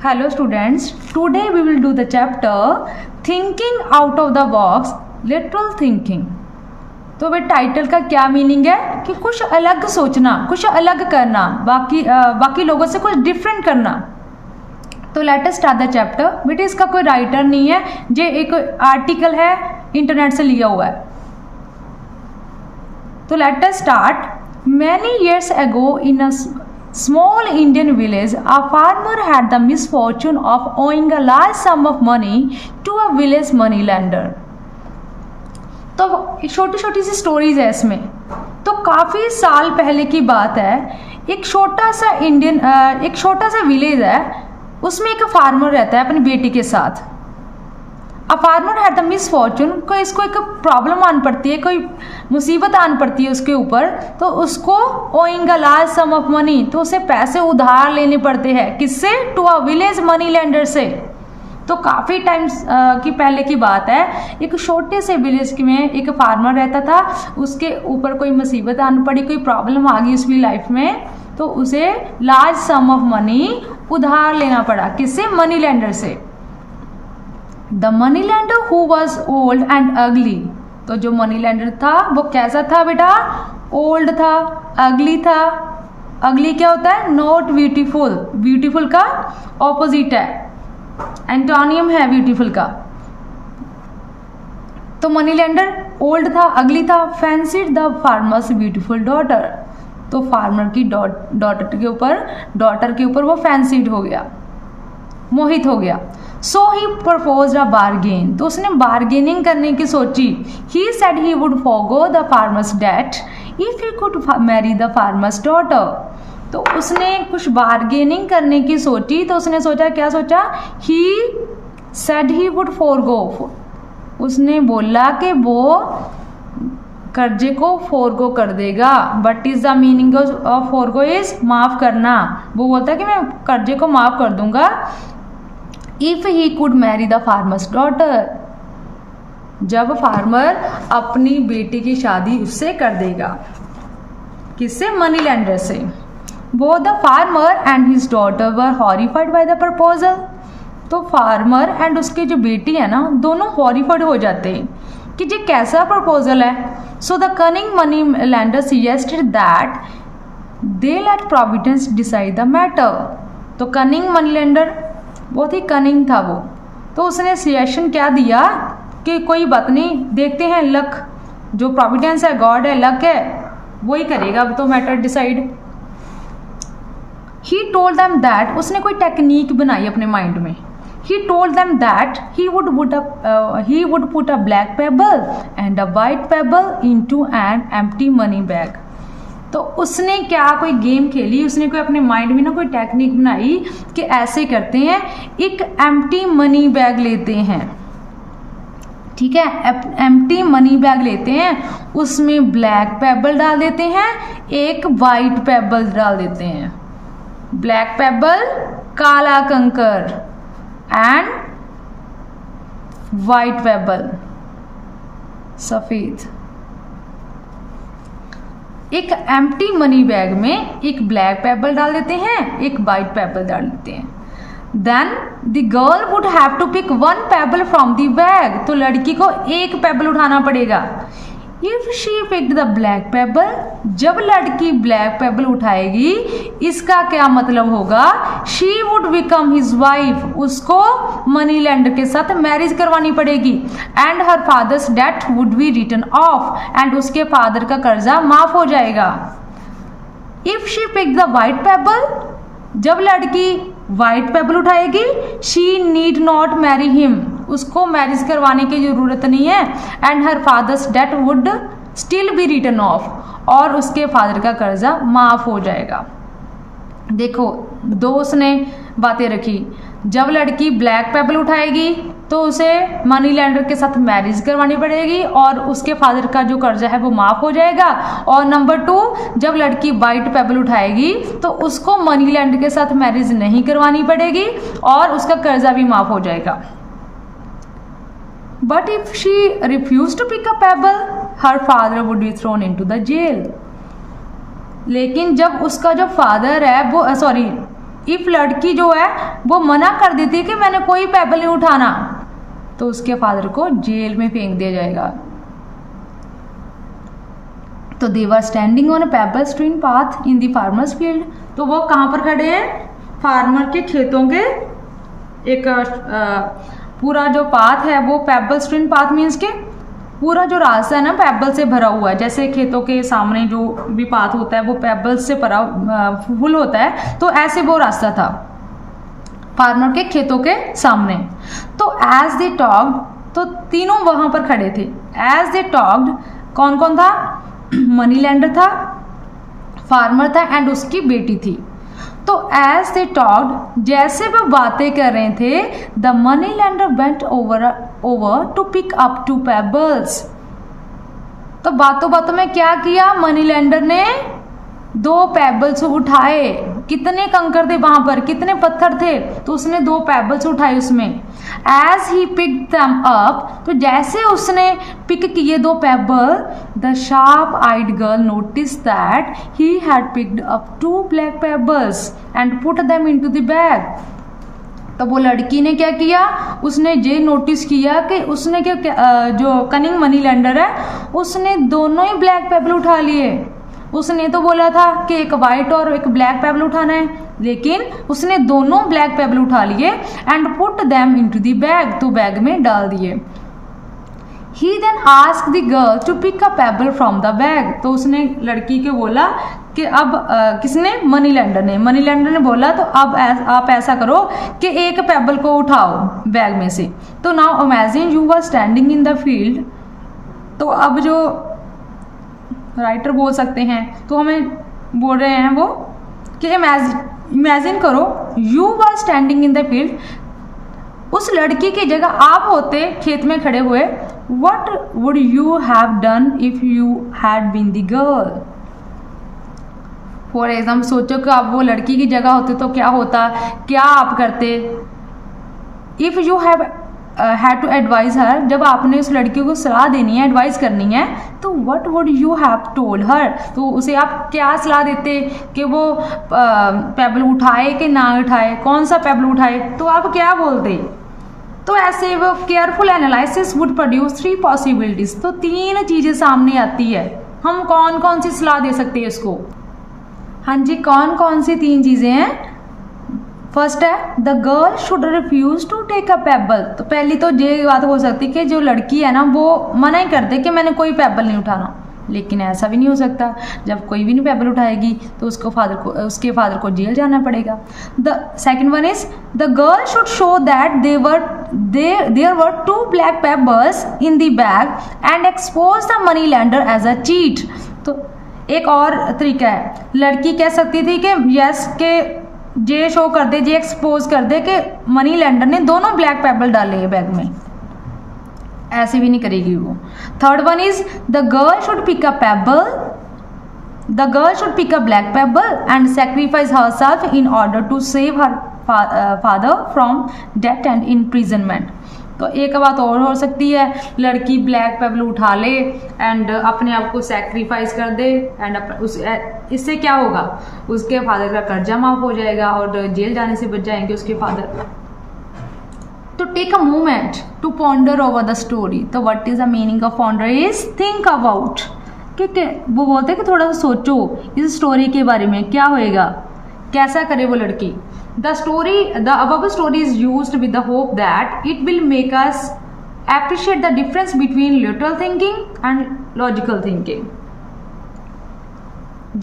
Hello students, today we will do the chapter Thinking Out of the Box, Literal Thinking। तो वे title का क्या meaning है कि कुछ अलग सोचना, कुछ अलग करना, बाकी लोगों से कुछ डिफरेंट करना। तो let us start the chapter. बेटे इसका कोई राइटर नहीं है, ये एक आर्टिकल है, इंटरनेट से लिया हुआ है। तो let us start. Many years ago in a small Indian village, a farmer had the misfortune of owing a large sum of money to a village moneylender। तो छोटी छोटी सी स्टोरीज है इसमें। तो काफ़ी साल पहले की बात है, एक छोटा सा विलेज है, उसमें एक फार्मर रहता है अपनी बेटी के साथ। A farmer had the misfortune, कोई इसको एक प्रॉब्लम आन पड़ती है, कोई मुसीबत आन पड़ती है उसके ऊपर, तो उसको owing a large sum of money, तो उसे पैसे उधार लेने पड़ते हैं। किससे? To a village money lender से। तो काफ़ी टाइम्स की पहले की बात है, एक छोटे से विलेज में एक फार्मर रहता था, उसके ऊपर कोई मुसीबत आन पड़ी, कोई प्रॉब्लम आ गई उसकी लाइफ में, तो उसे लार्ज सम ऑफ मनी उधार लेना पड़ा। किससे? मनी लेंडर से। The money lender who was old and अगली, तो जो मनी लेंडर था वो कैसा था बेटा? ओल्ड था, अगली था। अगली क्या होता है? Not beautiful. ब्यूटीफुल का ऑपोजिट है, एंटोनियम है ब्यूटीफुल का। तो मनी लेंडर ओल्ड था, अगली था। Fancied the farmers beautiful daughter, तो फार्मर की डॉटर के ऊपर वो फैंसीड हो गया, मोहित हो गया। सो ही प्रपोज्ड अ बार्गेन, तो उसने बार्गेनिंग करने की सोची। He said he would forgo the farmer's debt if he could marry the farmer's daughter. तो उसने कुछ बार्गेनिंग करने की सोची, तो उसने सोचा, क्या सोचा? ही सेड ही वुड फॉरगो, उसने बोला कि वो कर्जे को फॉरगो कर देगा। But is the meaning of forgo is माफ करना। वो बोलता है कि मैं कर्जे को माफ कर दूंगा if he could marry the farmer's daughter, जब फार्मर अपनी बेटी की शादी उससे कर देगा। किससे? मनी लेंडर से। Both the farmer and his daughter were horrified by the proposal, तो फार्मर एंड उसकी जो बेटी है ना, दोनों हॉरिफाइड हो जाते हैं कि ये कैसा प्रपोजल है। So the cunning money lender suggested that they let providence decide the matter. तो कनिंग मनी लेंडर बहुत ही कनिंग था वो, तो उसने सजेशन क्या दिया कि कोई बात नहीं, देखते हैं, लक जो प्रोविडेंस है, गॉड है, लक है, वही करेगा तो matter decide. He told them that, उसने कोई टेक्निक बनाई अपने माइंड में। He told them that he would put a black pebble and a white payable into an empty money bag. तो उसने क्या कोई गेम खेली, उसने कोई अपने माइंड में ना कोई टेक्निक बनाई कि ऐसे करते हैं, एक एम्प्टी मनी बैग लेते हैं, ठीक है, एम्प्टी मनी बैग लेते हैं, उसमें ब्लैक पेबल डाल देते हैं, एक वाइट पेबल डाल देते हैं। ब्लैक पेबल काला कंकर एंड वाइट पेबल सफेद। एक एम्प्टी मनी बैग में एक ब्लैक पेबल डाल देते हैं, एक वाइट पेबल डाल देते हैं। Then the girl would have to pick one pebble from the bag, तो लड़की को एक पेबल उठाना पड़ेगा। If she picked the black pebble, जब लड़की ब्लैक पेबल उठाएगी, इसका क्या मतलब होगा? She would become his wife, उसको मनी लेंडर के साथ मैरिज करवानी पड़ेगी। And her father's debt would be written off, एंड उसके फादर का कर्जा माफ हो जाएगा। If she picked the white pebble, जब लड़की वाइट पेबल उठाएगी, she need not marry him, उसको मैरिज करवाने की जरूरत नहीं है। And her father's debt would still be written off, और उसके फादर का कर्जा माफ हो जाएगा। देखो, दो उसने बातें रखी। जब लड़की ब्लैक पेबल उठाएगी तो उसे मनी लेंडर के साथ मैरिज करवानी पड़ेगी और उसके फादर का जो कर्जा है वो माफ हो जाएगा। और नंबर 2, जब लड़की वाइट पेबल उठाएगी तो उसको मनी लेंडर के साथ मैरिज नहीं करवानी पड़ेगी और उसका कर्जा भी माफ हो जाएगा। But if she refuse to pick a pebble, her father would be thrown into the jail. लेकिन जब उसका जो फादर है वो इफ लड़की जो है वो मना कर देती है कि मैंने कोई पेबल नहीं उठाना, तो उसके फादर को जेल में फेंक दिया जाएगा। तो they were standing on a pebble strewn path in the farmer's field. तो वो कहाँ पर खड़े हैं? फार्मर के खेतों के एक पूरा जो पाथ है वो पेबल स्ट्रीन पाथ मीन्स के पूरा जो रास्ता है ना पेबल से भरा हुआ है। जैसे खेतों के सामने जो भी पाथ होता है वो पेबल से भरा फुल होता है, तो ऐसे वो रास्ता था फार्मर के खेतों के सामने। तो एज दे टॉक्ड, तो तीनों वहां पर खड़े थे। एज दे टॉक्ड, कौन कौन था? मनी लैंडर था, फार्मर था एंड उसकी बेटी थी। तो एज दे टॉक्ड, जैसे वो बातें कर रहे थे, the money lender went over to pick up 2 pebbles. तो बातों बातों में क्या किया? मनी लैंडर ने 2 पेबल्स उठाए। कितने कंकर थे वहां पर, कितने पत्थर थे? तो उसने 2 पेबल्स उठाए उसमें। As he pick them up, तो जैसे उसने पिक किए 2 pebble, the sharp eyed girl noticed that he had picked up 2 black pebbles and put them into the bag. तो वो लड़की ने क्या किया? उसने ये नोटिस किया कि उसने क्या, जो कनिंग मनी लेंडर है उसने दोनों ही ब्लैक पेबल उठा लिए। उसने तो बोला था कि एक वाइट और एक ब्लैक पेबल उठाना है, लेकिन उसने दोनों ब्लैक पेबल उठा लिए and put them into the bag, तो बैग में डाल दिए। He then asked the girl to pick a pebble from the bag. तो उसने लड़की को बोला कि अब किसने? मनी लेंडर ने। मनी लेंडर ने बोला तो अब आप ऐसा करो कि एक पेबल को उठाओ बैग में से। तो now imagine you are standing in the field. तो अब जो राइटर बोल सकते हैं, तो हमें बोल रहे हैं वो कि इमेजिन करो you are standing in the field. उस लड़की की जगह आप होते खेत में खड़े हुए, what would you have done if you had been the girl. For example सोचो कि आप वो लड़की की जगह होते तो क्या होता, क्या आप करते। If you had had to advise her, जब आपने उस लड़की को सलाह देनी है, एडवाइस करनी है, तो what would you have told her, तो उसे आप क्या सलाह देते कि वो पेबल उठाए कि ना उठाए, कौन सा पेबल उठाए, तो आप क्या बोलते। तो ऐसे वो careful analysis would produce 3 possibilities. तो 3 चीजें सामने आती है, हम कौन कौन सी सलाह दे सकते हैं इसको। हाँ जी, कौन कौन सी 3 चीजें हैं? फर्स्ट है the girl should refuse to take a pebble. तो पहली तो ये बात हो सकती है कि जो लड़की है ना वो मना ही कर दे कि मैंने कोई पेबल नहीं उठाना, लेकिन ऐसा भी नहीं हो सकता। जब कोई भी नहीं पेबल उठाएगी तो उसके फादर को जेल जाना पड़ेगा। The second one is the girl should show that there were 2 black pebbles in the bag and expose the money lender as a cheat. तो एक और तरीका है, लड़की कह सकती थी कि यस के जे शो कर दे, जे एक्सपोज कर दे कि मनी लेंडर ने दोनों ब्लैक पेबल डाले हैं बैग में, ऐसे भी नहीं करेगी वो। Third one is the girl should pick a pebble, the girl should pick a black pebble and sacrifice herself in order to save her father from death and imprisonment. तो एक बात और हो सकती है, लड़की ब्लैक पेबल उठा ले एंड अपने आप को सैक्रिफाइस कर दे एंड इससे क्या होगा, उसके फादर का कर्जा माफ हो जाएगा और जेल जाने से बच जाएंगे उसके फादर। तो take a moment to ponder over the story. तो what is the meaning of ponder is think about, ठीक है। वो बोलते हैं कि थोड़ा सा सोचो इस स्टोरी के बारे में, क्या होएगा, कैसा करे वो लड़की। The above story is used with the hope that it will make us appreciate the difference between literal thinking and logical thinking.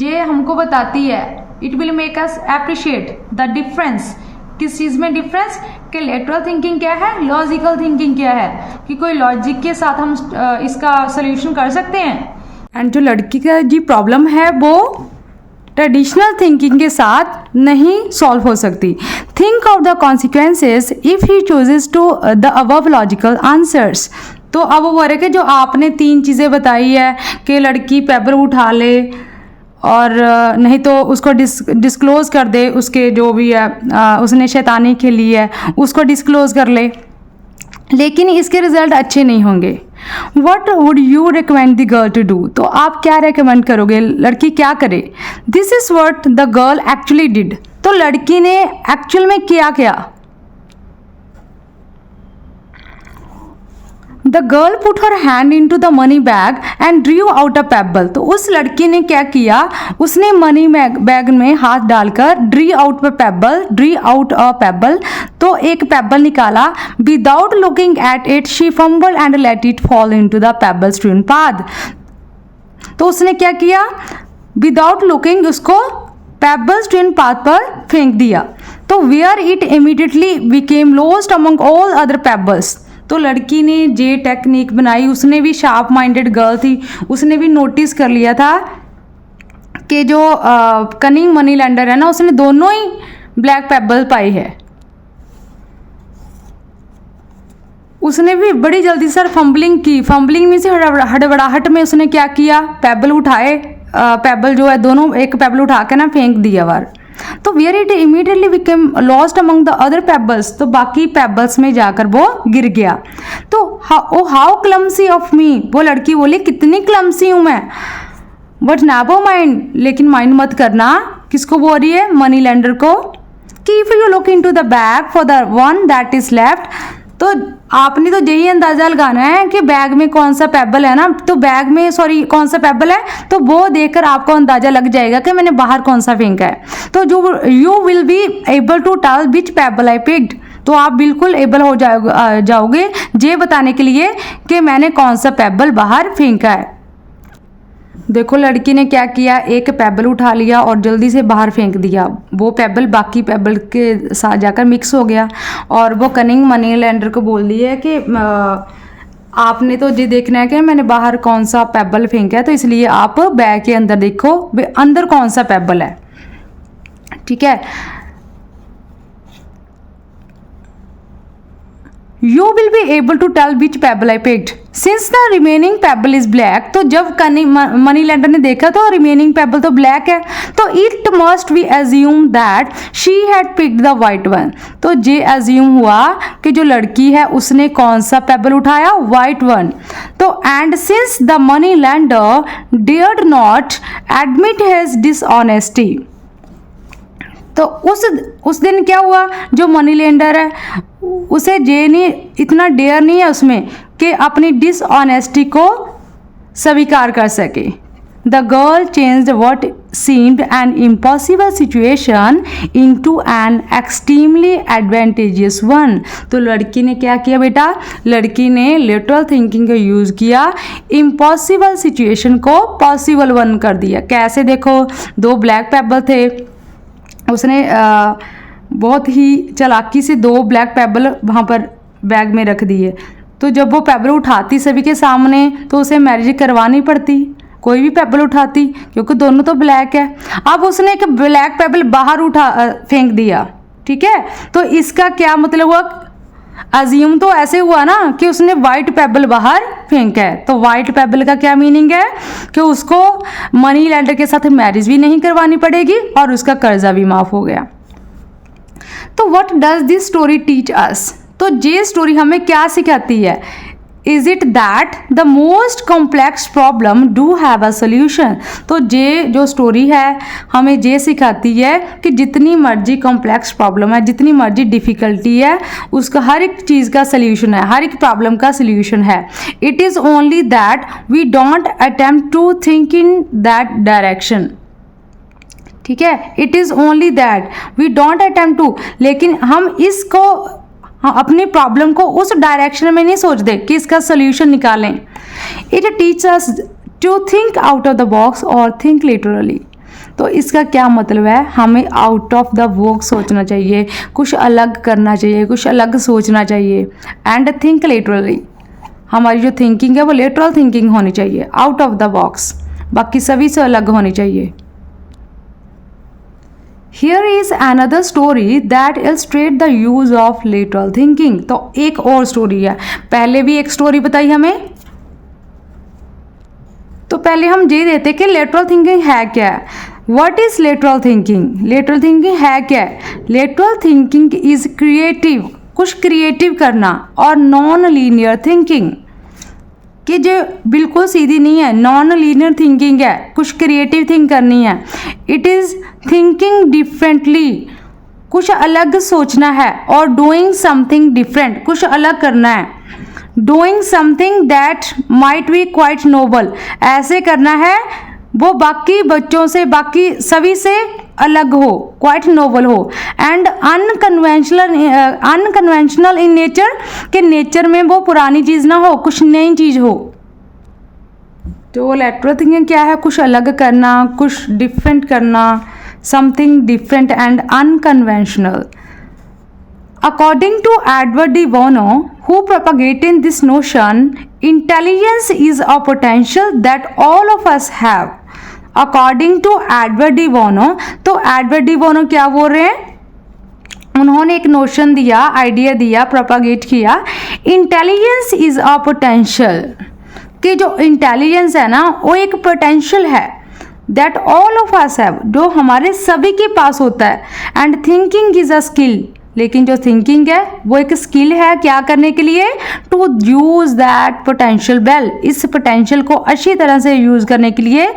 ये हमको बताती है it will make us appreciate the difference। किस चीज में डिफरेंस, कि लेटरल थिंकिंग क्या है, लॉजिकल थिंकिंग क्या है, कि कोई लॉजिक के साथ हम इसका सोल्यूशन कर सकते हैं। एंड जो लड़की का जी प्रॉब्लम है वो ट्रेडिशनल थिंकिंग के साथ नहीं सॉल्व हो सकती। Think of the consequences if he chooses to the above logical answers. तो अब वो रहे कि जो आपने 3 चीज़ें बताई है कि लड़की पेपर उठा ले और नहीं तो उसको डिस्क्लोज कर दे, उसके जो भी है उसने शैतानी खेली है उसको डिस्क्लोज कर ले, लेकिन इसके रिजल्ट अच्छे नहीं होंगे। What would you recommend the girl to do, तो आप क्या रिकमेंड करोगे लड़की क्या करे। This is what the girl actually did, तो लड़की ने एक्चुअल में किया क्या। The girl put her hand in to the money bag and drew out a pebble, तो उस लड़की ने क्या किया, उसने मनी बैग में हाथ डालकर ड्री आउट अ पेबल, तो एक पेबल निकाला। Without looking at it she fumble and let it fall in to the pebble strewn path, तो उसने क्या किया, विदाउट लुकिंग उसको पेबल स्ट्रीन पाथ पर फेंक दिया, तो where it immediately became lost among all other pebbles, तो लड़की ने जे टेक्निक बनाई, उसने भी शार्प माइंडेड गर्ल थी, उसने भी नोटिस कर लिया था कि जो कनिंग मनी लेंडर है ना, उसने दोनों ही ब्लैक पेबल पाई है। उसने भी बड़ी जल्दी सर फंबलिंग की, फंबलिंग में से हड़बड़ाहट में उसने क्या किया, पेबल उठाए, पेबल जो है दोनों, एक पेबल उठा के ना फेंक दिया बाहर, तो where it immediately became lost among the other pebbles, तो बाकी पेबल्स में जाकर वो गिर गया। तो हाउ क्लमसी ऑफ मी, वो लड़की बोली कितनी क्लमसी हूं मैं, बट नेवर माइंड, लेकिन माइंड मत करना, किसको बोल रही है, मनी लेंडर को, कि if you look into the bag for the one that is left, तो आपने तो यही अंदाजा लगाना है कि बैग में कौन सा पेबल है ना, तो बैग में सॉरी कौन सा पेबल है, तो वो देखकर आपको अंदाजा लग जाएगा कि मैंने बाहर कौन सा फेंका है, तो जो you will be able to tell which pebble I picked, तो आप बिल्कुल एबल हो जाओगे ये बताने के लिए कि मैंने कौन सा पेबल बाहर फेंका है। देखो लड़की ने क्या किया, एक पेबल उठा लिया और जल्दी से बाहर फेंक दिया, वो पेबल बाकी पेबल के साथ जाकर मिक्स हो गया, और वो कनिंग मनी लेंडर को बोल दिया कि आपने तो ये देखना है कि मैंने बाहर कौन सा पेबल फेंका है, तो इसलिए आप बैग के अंदर देखो अंदर कौन सा पेबल है, ठीक है। You will be able to tell which pebble I picked. Since the remaining pebble is black, तो जब मनी लेंडर ने देखा तो रिमेनिंग पेबल तो ब्लैक है, तो it must be assume that she had picked the white one, तो ये एज्यूम हुआ कि जो लड़की है उसने कौन सा पेबल उठाया, वाइट वन, तो and since the money lender dared not admit his dishonesty, तो उस दिन क्या हुआ, जो मनी लेंडर है उसे जे नहीं, इतना डेयर नहीं है उसमें कि अपनी डिसऑनेस्टी को स्वीकार कर सके। The girl changed what seemed an impossible situation into an extremely advantageous one, तो लड़की ने क्या किया बेटा, लड़की ने लेटरल थिंकिंग का यूज़ किया, इम्पॉसिबल सिचुएशन को पॉसिबल वन कर दिया। कैसे, देखो दो ब्लैक पेबल थे, उसने बहुत ही चालाकी से दो ब्लैक पेबल वहाँ पर बैग में रख दिए, तो जब वो पेबल उठाती सभी के सामने तो उसे मैरिज करवानी पड़ती, कोई भी पेबल उठाती क्योंकि दोनों तो ब्लैक है। अब उसने एक ब्लैक पेबल बाहर फेंक दिया, ठीक है, तो इसका क्या मतलब हुआ, अज्यूम तो ऐसे हुआ ना कि उसने वाइट पेबल बाहर फेंका है, तो वाइट पेबल का क्या मीनिंग है कि उसको मनी लेंडर के साथ मैरिज भी नहीं करवानी पड़ेगी और उसका कर्जा भी माफ हो गया। तो what does this story teach us, तो ये स्टोरी हमें क्या सिखाती है, is it that the most complex problem do have a solution, तो ये जो स्टोरी है हमें ये सिखाती है कि जितनी मर्जी कॉम्प्लेक्स प्रॉब्लम है, जितनी मर्जी डिफ़िकल्टी है, उसका हर एक चीज़ का सोल्यूशन है, हर एक प्रॉब्लम का सोल्यूशन है। It is only that we don't attempt to think in that direction, ठीक है, it is only that we don't attempt to, लेकिन हम इसको अपनी प्रॉब्लम को उस डायरेक्शन में नहीं सोचते कि इसका सोल्यूशन निकालें। It teach us to think out of the box और थिंक लिटरली, तो इसका क्या मतलब है, हमें आउट ऑफ द बॉक्स सोचना चाहिए, कुछ अलग करना चाहिए, कुछ अलग सोचना चाहिए, एंड थिंक लिटरली, हमारी जो थिंकिंग है वो लिटरल थिंकिंग होनी चाहिए, आउट ऑफ द बॉक्स, बाकी सभी से अलग होनी चाहिए। Here is another story that illustrates the use of lateral thinking, तो एक और स्टोरी है, पहले भी एक स्टोरी बताई हमें, तो पहले हम ये देते कि लेटरल थिंकिंग है क्या है। What is lateral thinking, lateral thinking है क्या है, लेटरल थिंकिंग इज क्रिएटिव, कुछ क्रिएटिव करना, और नॉन लीनियर थिंकिंग, कि जो बिल्कुल सीधी नहीं है, नॉन लीनियर थिंकिंग है, कुछ क्रिएटिव थिंक करनी है। इट इज़ थिंकिंग डिफरेंटली, कुछ अलग सोचना है, और डूइंग समथिंग डिफरेंट, कुछ अलग करना है। Doing something that might be quite noble, ऐसे करना है वो बाकी बच्चों से, बाकी सभी से अलग हो, क्वाइट नोबल हो। एंड अनकन्वेंशनल इन नेचर, के नेचर में वो पुरानी चीज़ ना हो, कुछ नई चीज़ हो। तो लैटरल थिंकिंग क्या है? कुछ अलग करना, कुछ डिफरेंट करना, something different and unconventional. According to Edward de Bono, who propagated this notion, intelligence is a potential that all of us have. According to Edward de Bono, तो एडवर्ड डी बोनो क्या बोल रहे हैं? उन्होंने एक notion दिया, idea दिया, propagate किया, इंटेलिजेंस इज अ पोटेंशियल, कि जो इंटेलिजेंस है ना वो एक पोटेंशियल है, that all of us have, जो हमारे सभी के पास होता है। And thinking is a skill, लेकिन जो थिंकिंग है वो एक स्किल है, क्या करने के लिए? To use that potential well, इस पोटेंशियल को अच्छी तरह से यूज करने के लिए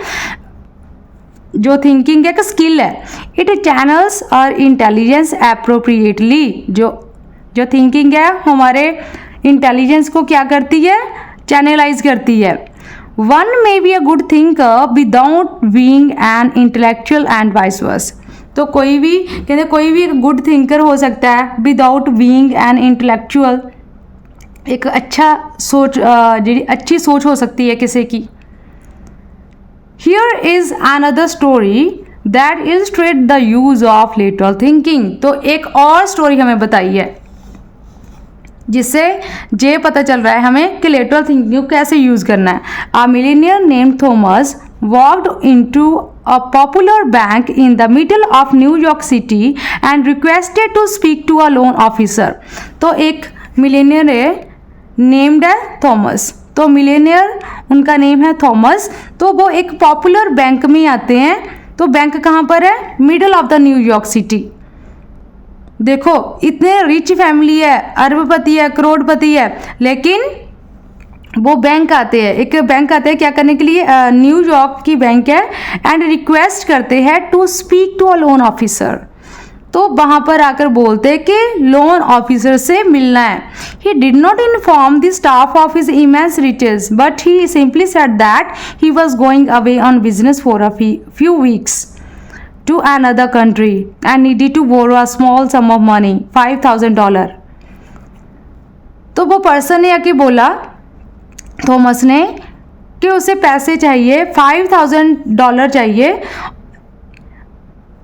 जो थिंकिंग एक स्किल है। इट चैनल्स और इंटेलिजेंस अप्रोप्रिएटली, जो थिंकिंग है हमारे इंटेलिजेंस को क्या करती है? चैनलाइज करती है। One may be a good thinker without being an intellectual and vice versa, तो कोई भी कहते कोई भी गुड थिंकर हो सकता है विदाउट बीइंग एन इंटेलेक्चुअल, एक अच्छा सोच, जी अच्छी सोच हो सकती है किसी की। Here is another story that illustrate the use of lateral thinking, तो एक और स्टोरी हमें बताई है जिससे ये पता चल रहा है हमें कि लेटरल थिंकिंग को कैसे यूज करना है। अ millionaire named Thomas walked into a popular bank in the middle of New York City and requested to speak to a loan officer. तो एक मिलेनियर है, नेम्ड है थॉमस, तो मिलेनियर उनका नेम है थॉमस, तो वो एक पॉपुलर बैंक में आते हैं। तो बैंक कहाँ पर है? Middle of the New York city. देखो इतने रिच फैमिली है, अरबपति है, करोड़पति है, लेकिन वो बैंक आते हैं, एक बैंक आते हैं क्या करने के लिए? न्यूयॉर्क की बैंक है, एंड रिक्वेस्ट करते हैं to speak to a loan officer, तो वहाँ पर आकर बोलते हैं कि लोन ऑफिसर से मिलना है। He did not inform the staff of his immense riches, but he simply said that he was going away on business for a few weeks to another country and needed to borrow a small sum of money, $5,000. तो वो person ने आके बोला Thomas ने कि उसे पैसे चाहिए, $5,000 चाहिए,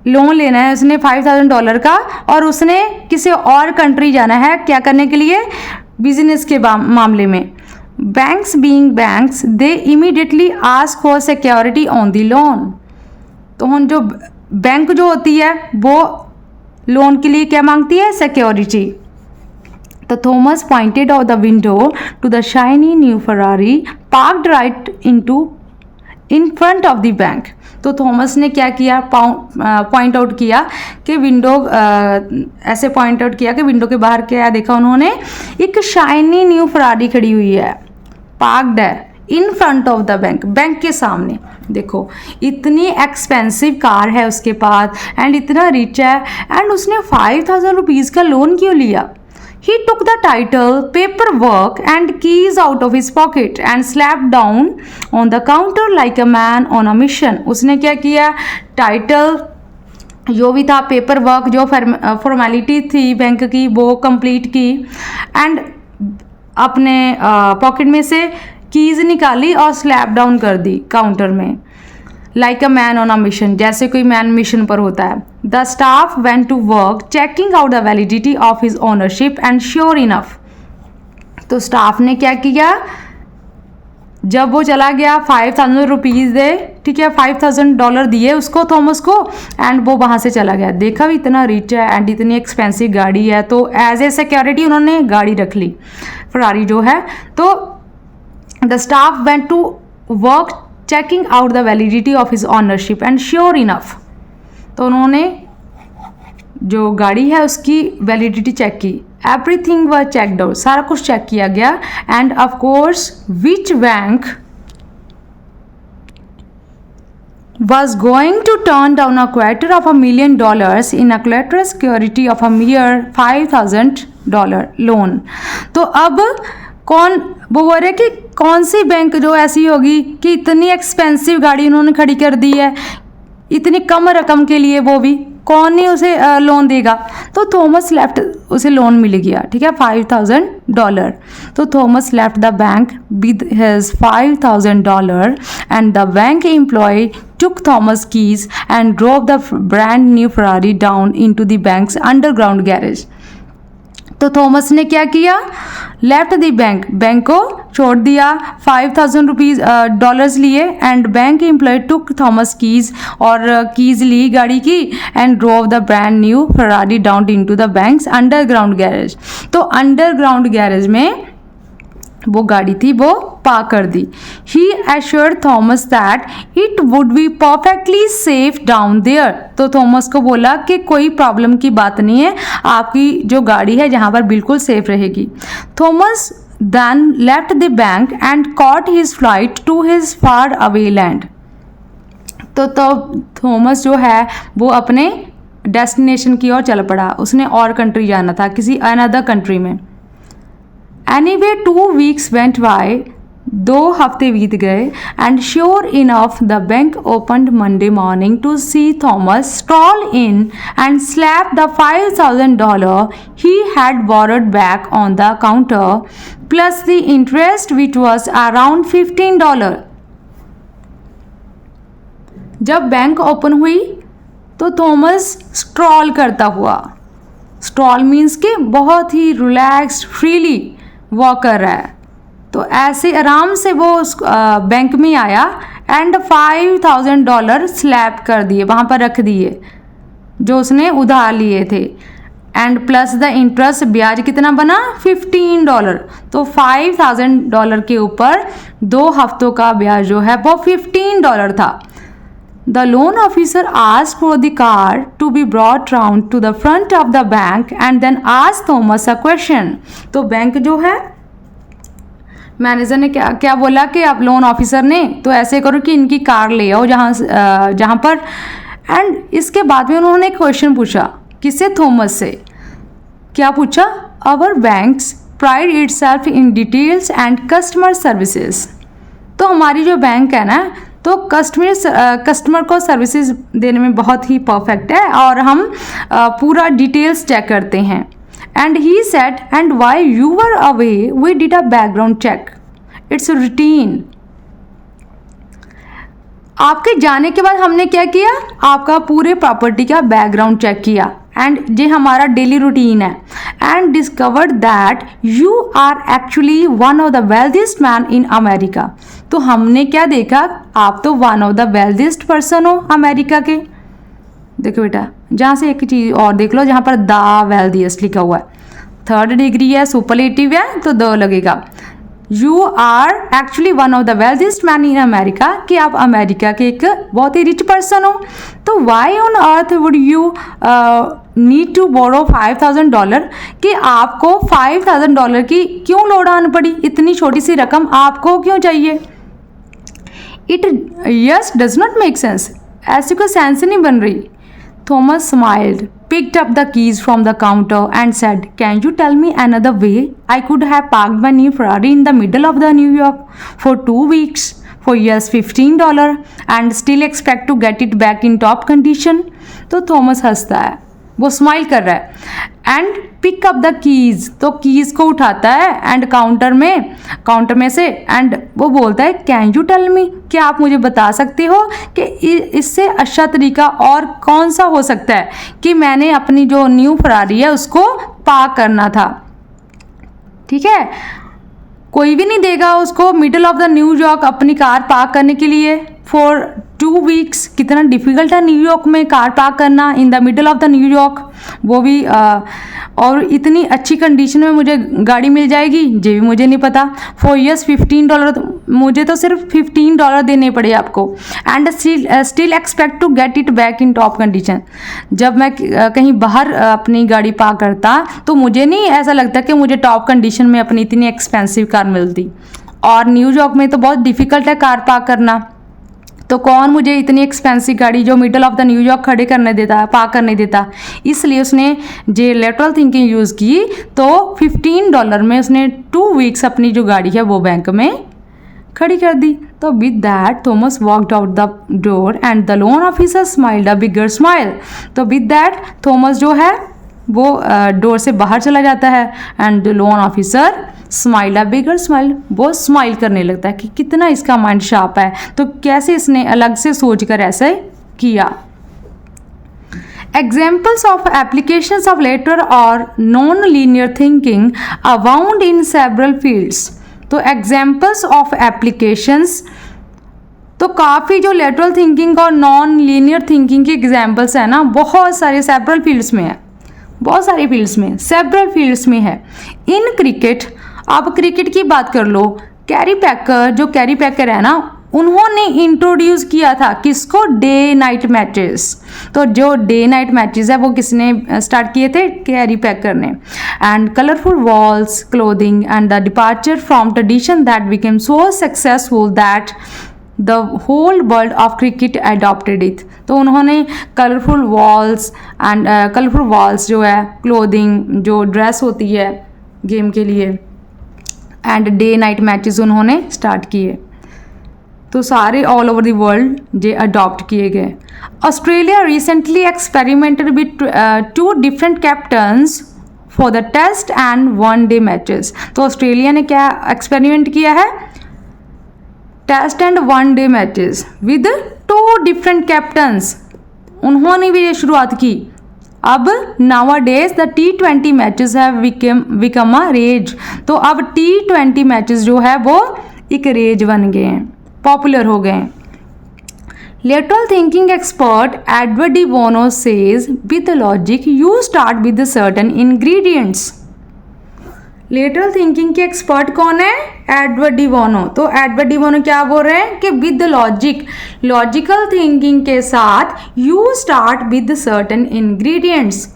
लोन लेना है उसने $5,000 का, और उसने किसी और कंट्री जाना है, क्या करने के लिए? बिजनेस के मामले में। Banks being banks they immediately ask for security on the loan, तो हम जो बैंक जो होती है वो लोन के लिए क्या मांगती है? सिक्योरिटी। तो Thomas pointed out the window to the shiny new Ferrari parked right in front of the bank, तो थॉमस ने क्या किया? पॉइंट आउट किया कि विंडो, ऐसे पॉइंट आउट किया कि विंडो के बाहर क्या देखा उन्होंने? एक शाइनी न्यू फरारी खड़ी हुई है, पार्क्ड है इन front of the bank, bank के सामने। देखो इतनी एक्सपेंसिव कार है उसके पास, एंड इतना रिच है, एंड उसने $5,000 का लोन क्यों लिया? He took the title, paperwork and keys out of his pocket and slapped down on the counter like a man on a mission. उसने क्या किया? टाइटल जो भी था, पेपर वर्क, जो फॉर्मेलिटी थी बैंक की, वो कंप्लीट की, एंड अपने पॉकेट में से कीज़ निकाली और स्लैप डाउन कर दी काउंटर में, like a man on a mission, जैसे कोई मैन मिशन पर होता है। The staff went to work checking out the validity of his ownership and sure enough, तो स्टाफ ने क्या किया? जब वो चला गया, $5,000 दे, ठीक है, $5,000 दिए उसको, थॉमस को, एंड वो वहाँ से चला गया। देखा भी इतना रिच है एंड इतनी एक्सपेंसिव गाड़ी है, तो एज ए सिक्योरिटी उन्होंने गाड़ी रख ली, फरारी जो है। तो the staff went to work checking out the validity of his ownership and sure enough, तो उन्होंने जो गाड़ी है उसकी वैलिडिटी चेक की, एवरीथिंग वॉज चेकड आउट, सारा कुछ चेक किया गया. And of course which bank was going to turn down a quarter of $1 million in a collateral security of a mere $5,000 loan. तो अब कौन वो बोल रहे कि कौन सी बैंक जो ऐसी होगी कि इतनी एक्सपेंसिव गाड़ी उन्होंने खड़ी कर दी है इतनी कम रकम के लिए, वो भी कौन नहीं उसे लोन देगा. तो थॉमस लेफ्ट, उसे लोन मिल गया, ठीक है, $5,000. तो Thomas left the bank with his $5,000 and the bank employee took Thomas' keys and drove the brand new Ferrari down into the bank's underground garage. तो थॉमस ने क्या किया, लेफ्ट द बैंक, बैंक को छोड़ दिया, $5,000 लिए and bank employ took Thomas Keys, और keys ली गाड़ी की, and drove the brand new Ferrari down into the bank's underground garage. तो अंडरग्राउंड गैरेज में वो गाड़ी थी वो पार्क कर दी. He assured Thomas that it would be perfectly safe down there. तो थॉमस को बोला कि कोई प्रॉब्लम की बात नहीं है, आपकी जो गाड़ी है जहाँ पर बिल्कुल सेफ रहेगी. Thomas then left the bank and caught his flight to his far away land. तो थॉमस जो है वो अपने डेस्टिनेशन की ओर चल पड़ा. उसने और कंट्री जाना था, किसी अनदर कंट्री में. Anyway, 2 weeks went by, 2 हफ्ते बीत गए, and sure enough the bank opened Monday morning to see Thomas stroll in and slap the $5,000 he had borrowed back on the counter, plus the interest which was around $15. जब bank open हुई तो Thomas stroll करता हुआ, stroll means के बहुत ही relaxed freely walk कर रहा है, तो ऐसे आराम से वो बैंक में आया एंड $5,000 स्लैप कर दिए, वहाँ पर रख दिए जो उसने उधार लिए थे. एंड प्लस द इंटरेस्ट, ब्याज कितना बना, $15. तो $5,000 के ऊपर 2 हफ्तों का ब्याज जो है वो $15 था. The loan officer asked for the car to be brought round to the front of the bank and then asked Thomas a question. तो बैंक जो है मैनेजर ने क्या बोला कि आप लोन ऑफिसर ने तो ऐसे करो कि इनकी कार ले आओ जहाँ पर. एंड इसके बाद में उन्होंने एक क्वेश्चन पूछा, किससे, थॉमस से. क्या पूछा, our banks pride itself in details and customer services. तो हमारी जो बैंक है ना तो कस्टमर को सर्विसेज देने में बहुत ही परफेक्ट है और हम पूरा डिटेल्स चेक करते हैं. And he said and while you were away we did a background check, it's routine. आपके जाने के बाद हमने क्या किया, आपका पूरे प्रॉपर्टी का बैकग्राउंड चेक किया एंड ये हमारा डेली रूटीन है. And discovered that you are actually one of the wealthiest man in America. तो हमने क्या देखा, आप तो one of the wealthiest person हो अमेरिका के. देखो बेटा, जहाँ से एक चीज़ और देख लो, जहाँ पर द वेल्थीस्ट लिखा हुआ है, 3rd डिग्री है, सुपरलेटिव है तो द लगेगा. You are actually one of the wealthiest man in America, कि आप अमेरिका के एक बहुत ही रिच पर्सन हो. तो why on earth would you need to borrow $5,000, कि आपको $5,000 की क्यों लोड आनी पड़ी, इतनी छोटी सी रकम आपको क्यों चाहिए. It yes does not make sense, ऐसी कोई सेंस नहीं बन रही. Thomas smiled, picked up the keys from the counter and said, can you tell me another way I could have parked my new Ferrari in the middle of the New York for 2 weeks for just $15 and still expect to get it back in top condition. तो Thomas हंसता है, वो smile कर रहा है. And pick up the keys, तो keys को उठाता है एंड काउंटर में से एंड वो बोलता है, कैन यू टेल मी, क्या आप मुझे बता सकते हो कि इससे अच्छा तरीका और कौन सा हो सकता है कि मैंने अपनी जो न्यू फरारी है उसको पार्क करना था. ठीक है, कोई भी नहीं देगा उसको मिडल ऑफ द न्यूयॉर्क अपनी कार पार्क करने के लिए फॉर 2 वीक्स। कितना डिफ़िकल्ट है न्यूयॉर्क में कार पार्क करना in the middle of the New York, वो भी और इतनी अच्छी कंडीशन में मुझे गाड़ी मिल जाएगी ये भी मुझे नहीं पता। फॉर यस $15, मुझे तो सिर्फ $15 देने पड़े आपको। And still expect to get it back in top condition. जब मैं कहीं बाहर अपनी गाड़ी पार्क करता तो मुझे नहीं ऐसा लगता कि मुझे टॉप कंडीशन में अपनी इतनी एक्सपेंसिव कार मिलती। और न्यूयॉर्क में तो बहुत डिफ़िकल्ट है कार पार्क करना, तो कौन मुझे इतनी एक्सपेंसिव गाड़ी जो मिडल ऑफ द न्यूयॉर्क खड़े करने देता, पार्क करने देता। इसलिए उसने जो लेटरल थिंकिंग यूज़ की, तो $15 में उसने 2 वीक्स अपनी जो गाड़ी है वो बैंक में खड़ी कर दी। तो with that Thomas walked out the door and the loan officer smiled a bigger smile. तो विद दैट थॉमस जो है वो डोर से बाहर चला जाता है and the loan officer smile a bigger smile, वो स्माइल करने लगता है कि कितना इसका माइंड शार्प है, तो कैसे इसने अलग से सोच कर ऐसे किया। Examples of applications of lateral or non-linear thinking abound in several fields। तो examples of applications, तो काफ़ी जो लेटरल थिंकिंग और नॉन लीनियर थिंकिंग के एग्जाम्पल्स हैं ना, बहुत सारे सेवरल फील्ड्स में है, बहुत सारी फील्ड्स में, सेवरल फील्ड्स में है। इन क्रिकेट, आप क्रिकेट की बात कर लो, कैरी पैकर, जो कैरी पैकर है ना, उन्होंने इंट्रोड्यूस किया था किसको, डे नाइट मैचेस। तो जो डे नाइट मैचेस है वो किसने स्टार्ट किए थे, कैरी पैकर ने। And colourful walls clothing and the departure from tradition that became so successful that the whole world of cricket adopted it. तो उन्होंने colourful walls and colourful walls जो है, क्लोथिंग जो ड्रेस होती है गेम के लिए, एंड डे नाइट मैचेस उन्होंने स्टार्ट किए, तो सारे ऑल ओवर द वर्ल्ड ये अडॉप्ट किए गए। Australia recently experimented with 2 different captains for the test and 1 day matches. तो ऑस्ट्रेलिया ने क्या एक्सपेरिमेंट किया है, test and 1 day matches with 2 different captains, उन्होंने भी ये शुरुआत की। अब nowadays the T20 matches have become a rage. तो अब T20 मैचेस जो है वो एक रेज बन गए हैं, पॉपुलर हो गए हैं। Lateral thinking expert Edward de Bono says with logic you start with certain ingredients. Lateral thinking के एक्सपर्ट कौन है, एडवर्ड डी बोनो। तो एडवर्ड डी बोनो क्या बोल रहे हैं कि विद लॉजिक, लॉजिकल थिंकिंग के साथ you start with certain ingredients.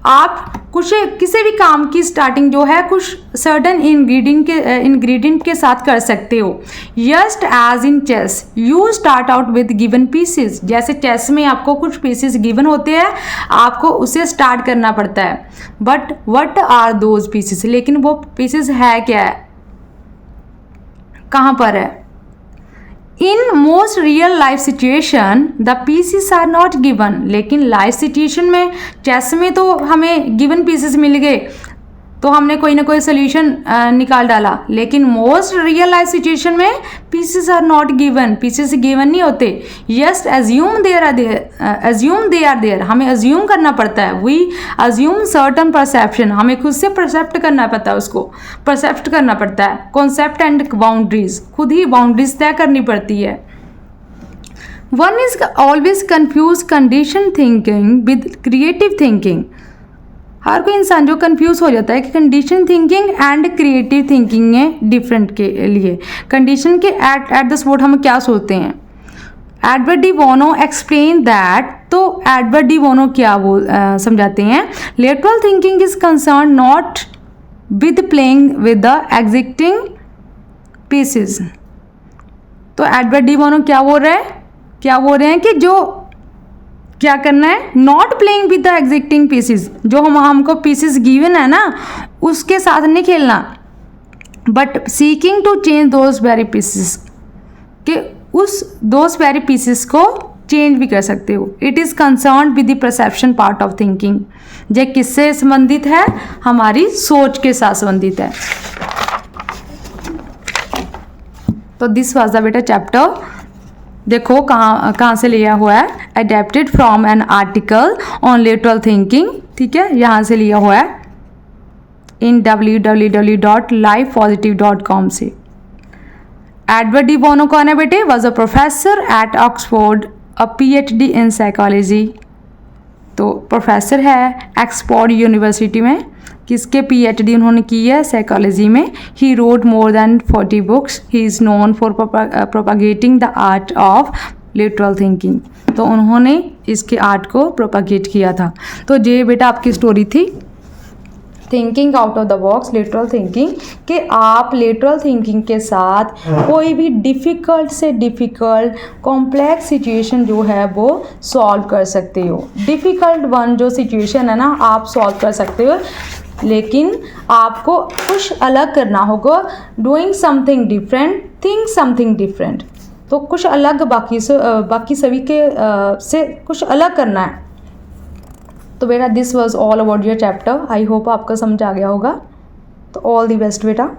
आप कुछ किसी भी काम की स्टार्टिंग जो है कुछ सर्टेन इंग्रेडिएंट के साथ कर सकते हो। Just as in chess you start out with given pieces. जैसे चेस में आपको कुछ पीसेस गिवन होते हैं, आपको उसे स्टार्ट करना पड़ता है, but what are those pieces, लेकिन वो पीसेस है क्या है, कहाँ पर है। In most real life situation the pieces are not given. लेकिन लाइफ सिचुएशन में, चेस में तो हमें गिवन पीसेस मिल गए तो हमने कोई ना कोई सोल्यूशन निकाल डाला, लेकिन मोस्ट रियल लाइफ सिचुएशन में pieces are not given, pieces given नहीं होते। Yes assume they are there, हमें एज्यूम करना पड़ता है। वी एज्यूम सर्टन परसेप्शन, हमें खुद से परसेप्ट करना पड़ता है, उसको परसेप्ट करना पड़ता है। कॉन्सेप्ट एंड बाउंड्रीज, खुद ही बाउंड्रीज तय करनी पड़ती है। One is always confuse condition thinking with creative thinking. हर कोई इंसान जो कंफ्यूज हो जाता है कि condition thinking and creative thinking है डिफरेंट के लिए। कंडीशन के एट द स्पॉट हम क्या सोचते हैं। Edward de Bono explain that, तो एडवर्ड डी बोनो क्या वो समझाते हैं, lateral thinking is concern not with playing with the existing pieces. तो एडवर्ड डी बोनो क्या बोल रहे हैं कि जो क्या करना है, not playing with the existing pieces, जो हमको पीसेस गिवन है ना उसके साथ नहीं खेलना, but seeking to change those very pieces, कि उस दोज वेरी पीसेस को चेंज भी कर सकते हो। It is concern with the perception part of thinking. ये किससे संबंधित है, हमारी सोच के साथ संबंधित है। तो दिस वाज द बेटा चैप्टर, देखो कहाँ से लिया हुआ है, adapted from an article on lateral thinking, ठीक है, यहाँ से लिया हुआ है इन www.lifepositive.com से। एडवर्ड डी बोनो कौन है बेटे? Was a professor at Oxford, a PhD in psychology. तो प्रोफेसर है ऑक्सफोर्ड यूनिवर्सिटी में, किसके PhD उन्होंने की है? साइकोलॉजी में। He wrote more than 40 books. He is known for propagating the art of lateral thinking. तो उन्होंने इसके आर्ट को प्रोपागेट किया था। तो ये बेटा आपकी स्टोरी थी thinking out of the box, literal thinking, कि आप लिटरल थिंकिंग के साथ कोई भी डिफ़िकल्ट से डिफ़िकल्ट कॉम्प्लेक्स सिचुएशन जो है वो सॉल्व कर सकते हो। डिफ़िकल्ट वन जो सिचुएशन है ना, आप सॉल्व कर सकते हो, लेकिन आपको कुछ अलग करना होगा। Doing something different, think something different. तो कुछ अलग बाकी सभी के से कुछ अलग करना है। तो बेटा this was all about your chapter. I hope आपका समझ आ गया होगा। तो ऑल दी बेस्ट बेटा।